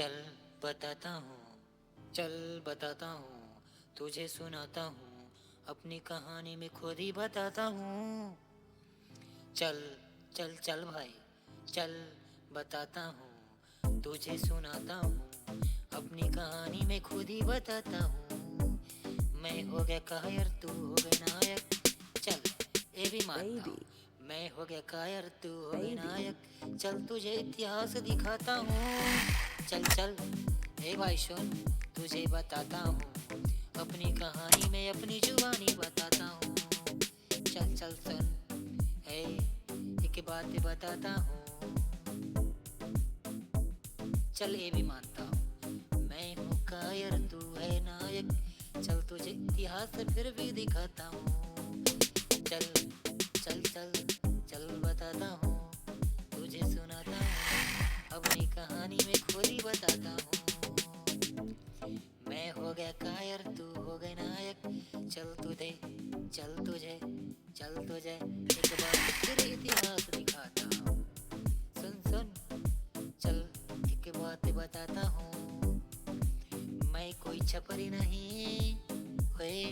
चल बताता हूँ, चल बताता हूँ, तुझे सुनाता हूँ, अपनी कहानी में खुद ही बताता हूँ। चल चल चल भाई, चल बताता हूँ, तुझे सुनाता हूँ, अपनी कहानी में खुद ही बताता हूँ। मैं हो गया कायर, तू हो गया नायक, चल ये भी मानता हूँ। मैं हो गया कायर, तू हो गया नायक, चल तुझे इतिहास दिखाता हूँ। चल चल ए भाई सुन, तुझे बताता हूँ, अपनी कहानी में अपनी जुबानी बताता हूँ। चल चल सुन, ए एक बात बताता हूँ, चल ये भी मानता हूँ। मैं हूँ कायर, तू है नायक, चल तुझे इतिहास फिर भी दिखाता हूँ। चल चल चल चल बताता हूँ, तुझे सुनाता हूँ, अपनी कहानी में खुद ही बताता हूँ। मैं हो गया कायर, तू हो गया नायक, चल तुझे एक बार फिर इतिहास दिखाता हूँ। सुन सुन, चल एक बात बताता हूँ, मैं कोई छपरी नहीं, ओए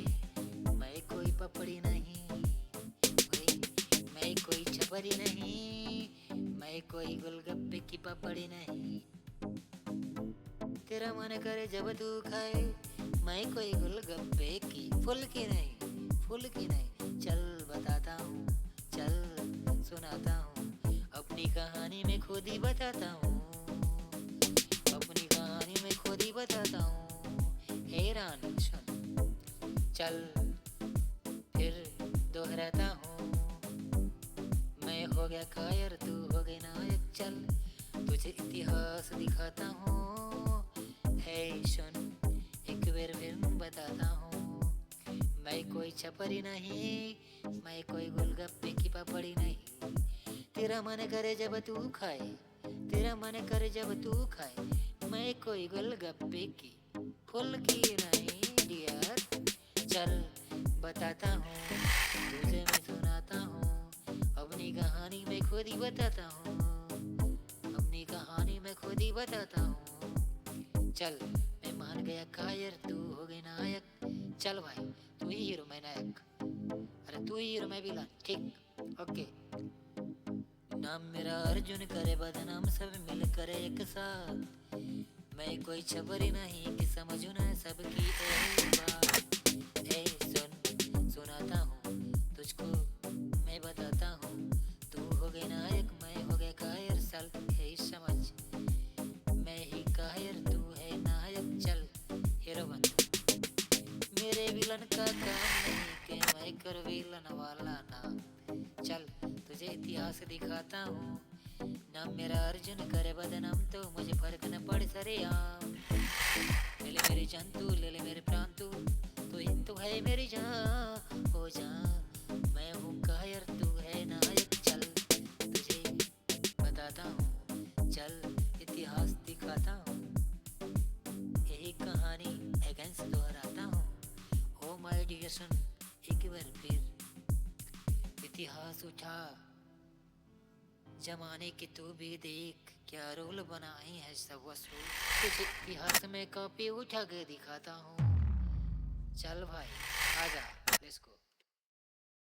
मैं कोई पपड़ी नहीं, ओए मैं कोई छपरी नहीं, मैं कोई गोलगप्पे की पपड़ी नहीं। तेरा मन करे जब तू खाए, मैं कोई गोलगप्पे की फुल्की नहीं, फुल्की नहीं। चल बताता हूँ, चल सुनाता हूँ, अपनी कहानी में खुद ही बताता हूँ, अपनी कहानी में खुद ही बताता हूँ। हैरान सुन, चल फिर दोहराता हूँ, मैं हो गया कायर, तू हो गया नायक, चल तुझे इतिहास दिखाता हूँ। है सुन, एक बार फिर बताता हूँ, मैं कोई छपरी नहीं, मैं कोई गोलगप्पे की पपड़ी नहीं। तेरा मन करे जब तू खाए, तेरा मन करे जब तू खाए, मैं कोई गोलगप्पे की फुल्की नहीं डियर। चल बताता हूँ, तुझे मैं सुनाता हूँ, अपनी कहानी में खुद ही बताता हूँ, अपनी कहानी में खुद ही बताता हूँ। चल मैं मान गया कायर, तू हो गया नायक, चल भाई तू ही हीरो मैं नायक, अरे तू ही हीरो मैं विलन, ठीक ओके। नाम मेरा अर्जुन, करे बदनाम सब मिल करे एक साथ, मैं कोई छपरी नहीं कि समझू ना सबकी एक बात। ए सुन, सुनाता हूँ तुझको, मैं बताता हूँ, तू हो गया नायक, मैं हो गया कायर, चल यही समझ, मैं ही कायर, तू है नायक, चल हीरो बन। मेरे विलन का काम नहीं कि मैं कर विलन वाला नाम, चल तुझे इतिहास दिखाता हूँ। नाम मेरा अर्जुन, करे बदनाम तो मुझे फर्क न पड़ सरेआम। ले ले मेरी जान तू, ले ले मेरे प्राण तू, तू ही तो है मेरी जान, ओ जान। मैं हूँ कायर, तू है नायक, चल तुझे बताता हूँ, चल इतिहास दिखाता हूँ, यही कहानी अगेन से दोहराता हूँ। ओ माय डियर सन, एक बार फिर इतिहास उठा, जमाने की तू भी देख, क्या रोल बनाई है सब वसूल, तुझे इतिहास में कॉपी उठा के दिखाता हूँ। चल भाई आजा, लेट्स गो।